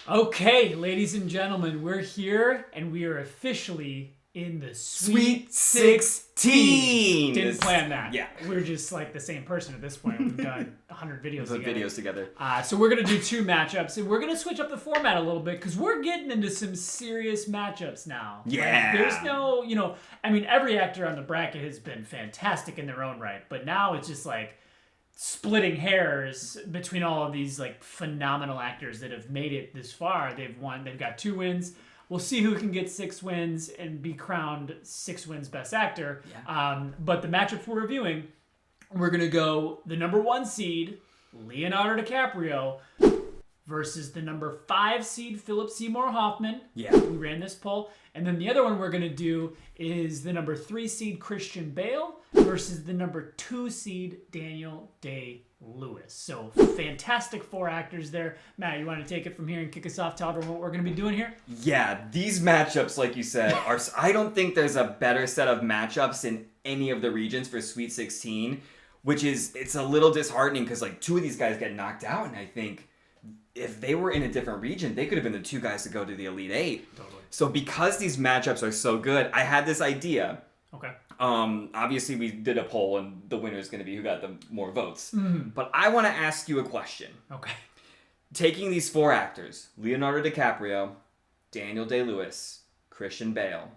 Okay, ladies and gentlemen, we're here and we are officially in the Sweet 16. Didn't plan that. Yeah. We're just like the same person at this point. We've done 100 videos together. So we're going to do 2 matchups and we're going to switch up the format a little bit because we're getting into some serious matchups now. Yeah. Like, there's no, every actor on the bracket has been fantastic in their own right, but now it's just like splitting hairs between all of these like phenomenal actors that have made it this far. They've got 2 wins. We'll see who can get 6 wins and be crowned 6 wins best actor. Yeah. But the matchups we're reviewing, we're going to go the number 1 seed, Leonardo DiCaprio, versus the number 5 seed, Philip Seymour Hoffman. Yeah. We ran this poll. And then the other one we're going to do is the number 3 seed, Christian Bale, versus the number 2 seed, Daniel Day-Lewis. So fantastic 4 actors there. Matt, you want to take it from here and kick us off? Tell everyone what we're going to be doing here? Yeah, these matchups, like you said, are. I don't think there's a better set of matchups in any of the regions for Sweet 16, it's a little disheartening because like 2 of these guys get knocked out, and I think if they were in a different region, they could have been the 2 guys to go to the Elite 8. Totally. So because these matchups are so good, I had this idea. Okay. Obviously we did a poll and the winner is going to be who got the more votes. Mm. But I want to ask you a question. Okay. Taking these 4 actors, Leonardo DiCaprio, Daniel Day-Lewis, Christian Bale,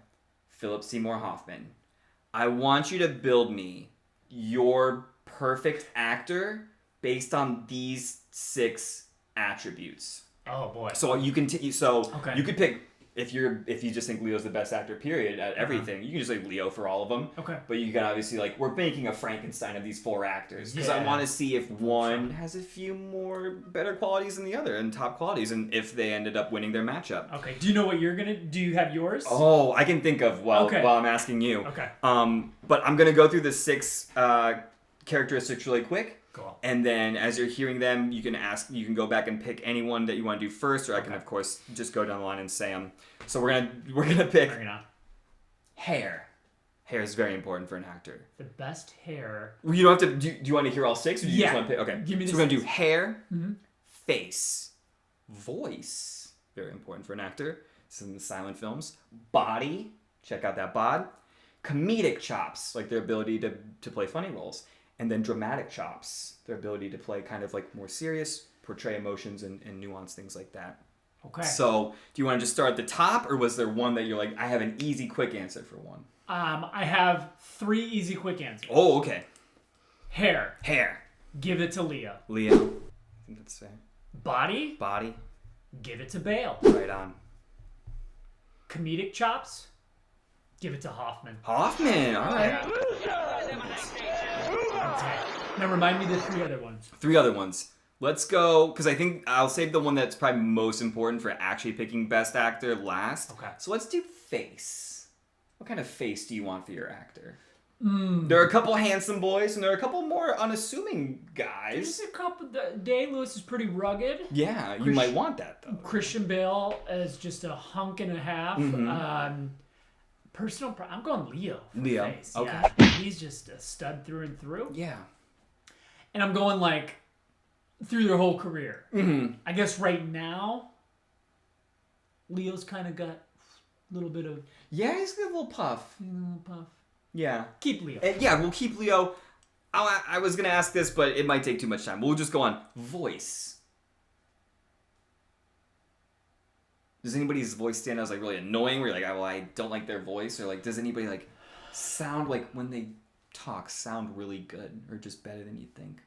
Philip Seymour Hoffman, I want you to build me your perfect actor based on these 6 attributes. Oh boy. So you can okay. You could pick if you just think Leo's the best actor period at everything, you can just say Leo for all of them. Okay. But you can obviously we're making a Frankenstein of these 4 actors because I want to see if one has a few more better qualities than the other and top qualities, and if they ended up winning their matchup. Okay. Do you know what do you have yours? Oh, I can think of while I'm asking you. Okay. But I'm gonna go through the 6 characteristics really quick. Cool. And then as you're hearing them, you can go back and pick any one that you want to do first, or I can of course just go down the line and say them. So we're gonna pick hair. Hair is very important for an actor. The best hair. Well, you don't have to. Do you want to hear all 6? Or do you just want to pick? Okay. Give me the so we're gonna 6. do hair, face, voice. Very important for an actor. This is in the silent films. Body. Check out that bod. Comedic chops, like their ability to play funny roles. And then dramatic chops, their ability to play kind of like more serious, portray emotions and nuance, things like that. Okay. So, do you want to just start at the top, or was there one that you're like, I have an easy, quick answer for one? I have 3 easy, quick answers. Oh, okay. Hair. Hair. Give it to Leo. Leo. I think that's fair. Body. Body. Give it to Bale. Right on. Comedic chops. Give it to Hoffman. Hoffman. All right. Okay. Now remind me the 3 other ones. 3 other ones. Let's go, because I think I'll save the one that's probably most important for actually picking best actor last. Okay. So let's do face. What kind of face do you want for your actor? There are a couple handsome boys, and there are a couple more unassuming guys. Just a couple. Day-Lewis is pretty rugged. Yeah, you might want that, though. Christian Bale is just a hunk and a half. Mm-hmm. I'm going Leo. Leo. Face. Okay. Yeah, he's just a stud through and through. Yeah. And I'm going like through their whole career. Mm-hmm. I guess right now, Leo's kind of got a little bit of... Yeah, he's got a little puff. Yeah. Keep Leo. Yeah, we'll keep Leo. I was going to ask this, but it might take too much time. We'll just go on. Voice. Does anybody's voice stand out as like really annoying? Where you're like, oh, well, I don't like their voice? Or like, does anybody like sound like when they talk sound really good or just better than you'd think?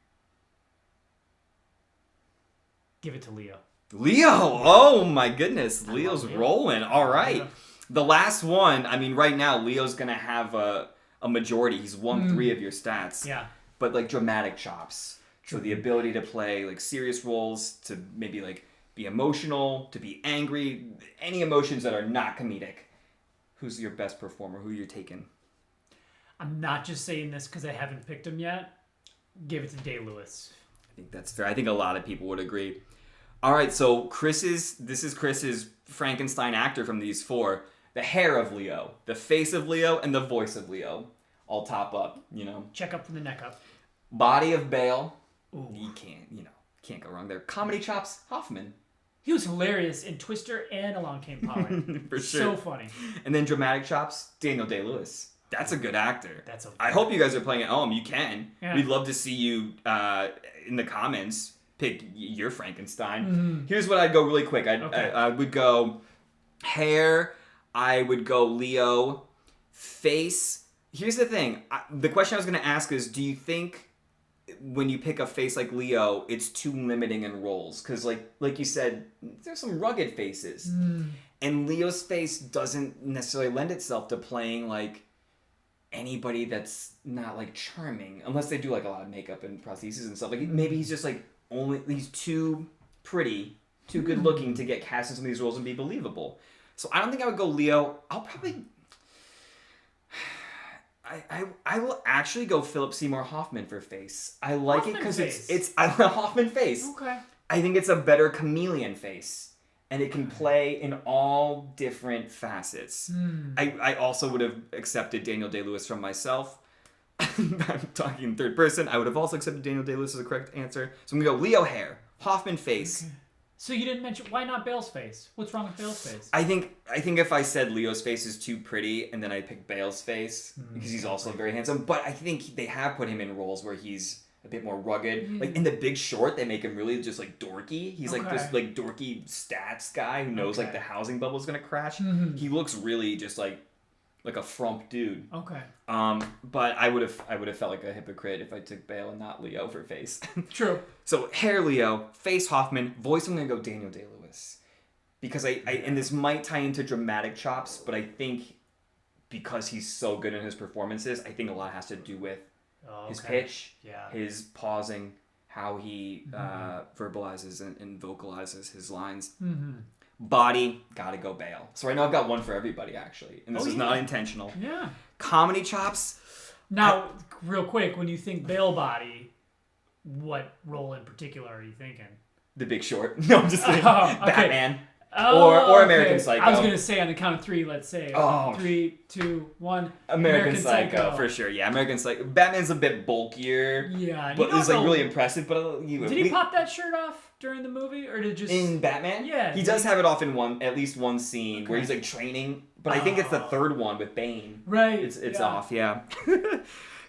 Give it to Leo. Leo! Oh my goodness. Leo's Leo. rolling. All right. Yeah. The last one, I mean, right now, Leo's going to have a majority. He's won 3 of your stats. Yeah. But like dramatic chops. So the ability to play like serious roles, to maybe like be emotional, to be angry, any emotions that are not comedic. Who's your best performer? Who you're taking? I'm not just saying this because I haven't picked him yet. Give it to Day-Lewis. I think that's fair. I think a lot of people would agree. All right, so this is Chris's Frankenstein actor from these 4. The hair of Leo, the face of Leo, and the voice of Leo. All top up, Check up from the neck up. Body of Bale. Ooh. You can't go wrong there. Comedy chops, Hoffman. He was hilarious in Twister and Along Came Polly. For sure. So funny. And then dramatic chops, Daniel Day-Lewis. That's a good actor. That's okay. I hope you guys are playing at home. You can. Yeah. We'd love to see you in the comments pick your Frankenstein. Mm-hmm. Here's what I'd go really quick. Okay. I would go hair. I would go Leo. Face. Here's the thing. The question I was going to ask is, do you think when you pick a face like Leo, it's too limiting in roles? Because like you said, there's some rugged faces. And Leo's face doesn't necessarily lend itself to playing like anybody that's not like charming, unless they do like a lot of makeup and prostheses and stuff. Like maybe he's just like he's too pretty, too good looking to get cast in some of these roles and be believable. So I don't think I would go Leo. I'll probably I will actually go Philip Seymour Hoffman for face. I like it because it's I love Hoffman face. Okay. I think it's a better chameleon face. And it can play in all different facets. I also would have accepted Daniel Day-Lewis from myself. I'm talking in third person. I would have also accepted Daniel Day-Lewis as a correct answer. So I'm going to go Leo hair, Hoffman face. Okay. So you didn't mention, why not Bale's face? What's wrong with Bale's face? I think if I said Leo's face is too pretty and then I picked Bale's face because he's also very handsome. But I think they have put him in roles where he's a bit more rugged. Like in The Big Short, they make him really just like dorky. He's like this like dorky stats guy who knows like the housing bubble's gonna crash. He looks really just like a frump dude. Okay. But I would have felt like a hypocrite if I took Bale and not Leo for face. True. So hair Leo, face Hoffman, voice I'm gonna go Daniel Day-Lewis. Because I and this might tie into dramatic chops, but I think because he's so good in his performances, I think a lot has to do with his pitch, his pausing, how he verbalizes and vocalizes his lines. Body, gotta go Bale. So I know I've got one for everybody, actually. And this is not intentional. Yeah. Comedy chops. Now, real quick, when you think Bale body, what role in particular are you thinking? The Big Short. No, I'm just kidding. Okay. Batman. Oh, or American Psycho. I was going to say on the count of three, let's say. 3, 2, 1. American Psycho, for sure. Yeah, American Psycho. Batman's a bit bulkier. Yeah. But it's like really impressive. But did he pop that shirt off during the movie? Or did it just... In Batman? Yeah. He does have it off in at least one scene where he's like training. But I think it's the third one with Bane. Right. It's off, yeah.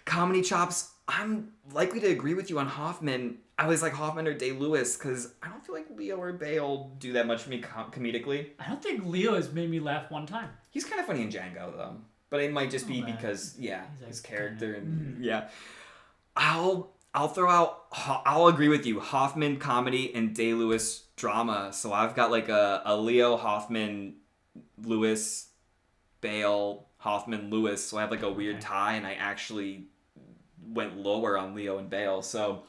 Comedy chops. I'm likely to agree with you on Hoffman. I was like Hoffman or Day-Lewis because I don't feel like Leo or Bale do that much for me comedically. I don't think Leo has made me laugh one time. He's kind of funny in Django though, but it might just be because his character and I'll throw out. I'll agree with you. Hoffman comedy and Day-Lewis drama. So I've got like a Leo Hoffman, Lewis, Bale Hoffman Lewis. So I have like a weird tie, and I actually went lower on Leo and Bale. So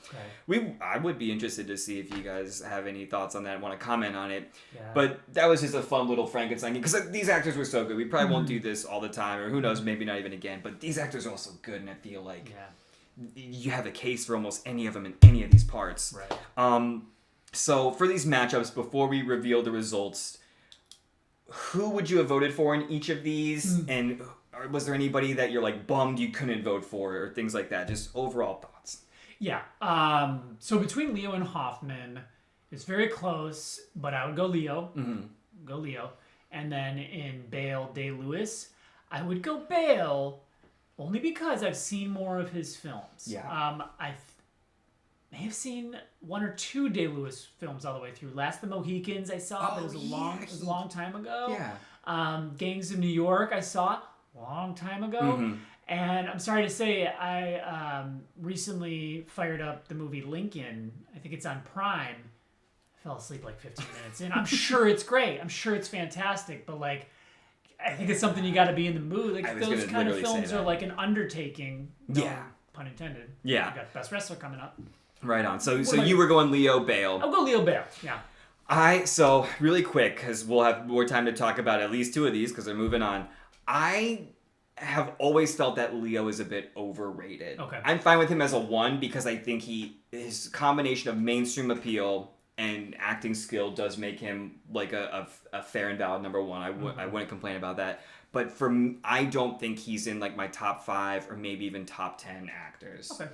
I would be interested to see if you guys have any thoughts on that and want to comment on it. Yeah. But that was just a fun little Frankenstein game because these actors were so good. We probably won't do this all the time, or who knows, maybe not even again. But these actors are also good, and I feel like you have a case for almost any of them in any of these parts. Right. So for these matchups, before we reveal the results, who would you have voted for in each of these? And or was there anybody that you're like bummed you couldn't vote for or things like that? Just overall thoughts. Yeah. So between Leo and Hoffman, it's very close, but I would go Leo. Go Leo. And then in Bale, Day-Lewis, I would go Bale only because I've seen more of his films. Yeah. I may have seen one or two Day-Lewis films all the way through. Last of the Mohicans I saw, but it was a long time ago. Yeah. Gangs of New York I saw long time ago. And I'm sorry to say, I recently fired up the movie Lincoln. I think it's on Prime. I fell asleep like 15 minutes in. I'm sure it's great. I'm sure it's fantastic. But like, I think it's something you got to be in the mood. Like those kind of films are like an undertaking. No pun intended. Yeah. You got Best Wrestler coming up. Right on. So you were going Leo Bale. I'll go Leo Bale. Yeah. So really quick, because we'll have more time to talk about at least two of these because they're moving on. I have always felt that Leo is a bit overrated. Okay. I'm fine with him as a 1 because I think his combination of mainstream appeal and acting skill does make him like a fair and valid number 1. I wouldn't complain about that. But I don't think he's in like my top 5 or maybe even top 10 actors. Okay.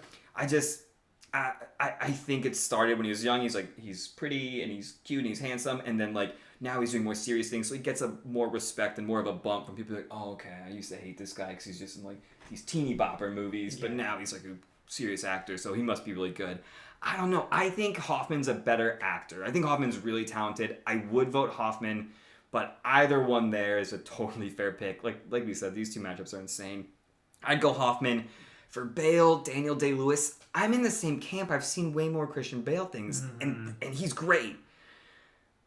I think it started when he was young. He's pretty and he's cute and he's handsome, and then like now he's doing more serious things, so he gets a more respect and more of a bump from people like, oh, okay, I used to hate this guy because he's just in like these teeny bopper movies, but now he's like a serious actor, so he must be really good. I don't know. I think Hoffman's a better actor. I think Hoffman's really talented. I would vote Hoffman, but either one there is a totally fair pick. Like we said, these two matchups are insane. I'd go Hoffman. For Bale, Daniel Day-Lewis, I'm in the same camp. I've seen way more Christian Bale things, and he's great.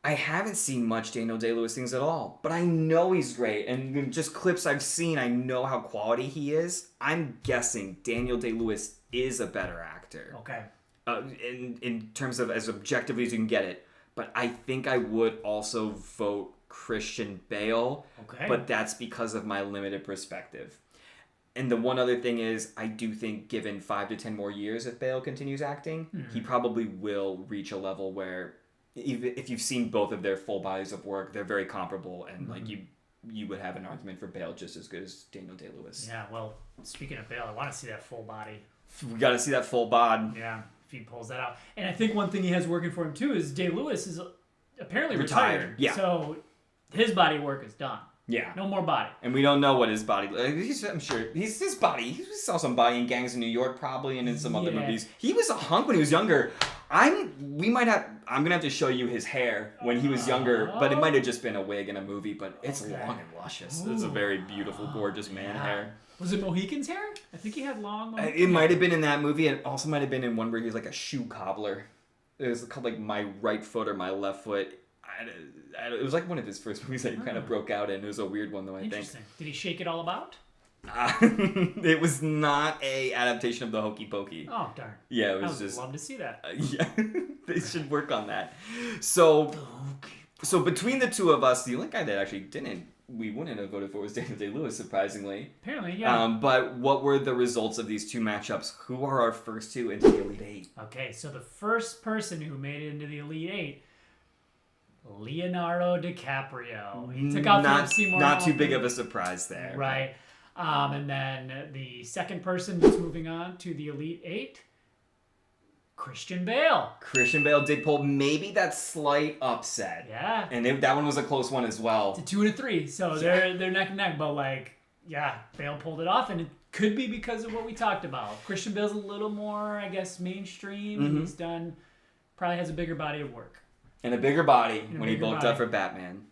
I haven't seen much Daniel Day-Lewis things at all, but I know he's great. And just clips I've seen, I know how quality he is. I'm guessing Daniel Day-Lewis is a better actor. Okay. In terms of as objectively as you can get it. But I think I would also vote Christian Bale. Okay. But that's because of my limited perspective. And the one other thing is, I do think given 5 to 10 more years if Bale continues acting, he probably will reach a level where, even if you've seen both of their full bodies of work, they're very comparable, and like you would have an argument for Bale just as good as Daniel Day-Lewis. Yeah, well, speaking of Bale, I want to see that full body. We got to see that full bod. Yeah, if he pulls that out. And I think one thing he has working for him too is Day-Lewis is apparently retired. Yeah. So his body work is done. Yeah. No more body. And we don't know what his body... I'm sure his body... He saw some body in Gangs in New York probably and in some other movies. He was a hunk when he was younger. I'm going to have to show you his hair when he was younger, but it might have just been a wig in a movie, but it's long and luscious. It's a very beautiful, gorgeous man hair. Was it Mohican's hair? I think he had long Mohican It might have been in that movie, and also might have been in one where he was like a shoe cobbler. It was called like My Right Foot or My Left Foot. It was like one of his first movies that he kind of broke out in. It was a weird one, though, I think. Interesting. Did he shake it all about? It was not a adaptation of the Hokey Pokey. Oh, darn. Yeah, it was I would just... love to see that. Yeah, they should work on that. So between the two of us, the only guy that actually we wouldn't have voted for was Daniel Day-Lewis, surprisingly. Apparently, yeah. But what were the results of these two matchups? Who are our first two into the Elite Eight? Okay, so the first person who made it into the Elite Eight, Leonardo DiCaprio. He took out Seymour. Not too big of a surprise there. Right. And then the second person that's moving on to the Elite Eight, Christian Bale. Christian Bale did pull maybe that slight upset. Yeah. And that one was a close one as well. It's a 2 and a 3, so they're neck and neck. But like, yeah, Bale pulled it off, and it could be because of what we talked about. Christian Bale's a little more, I guess, mainstream. He's probably has a bigger body of work. And a bigger body when he bulked up for Batman.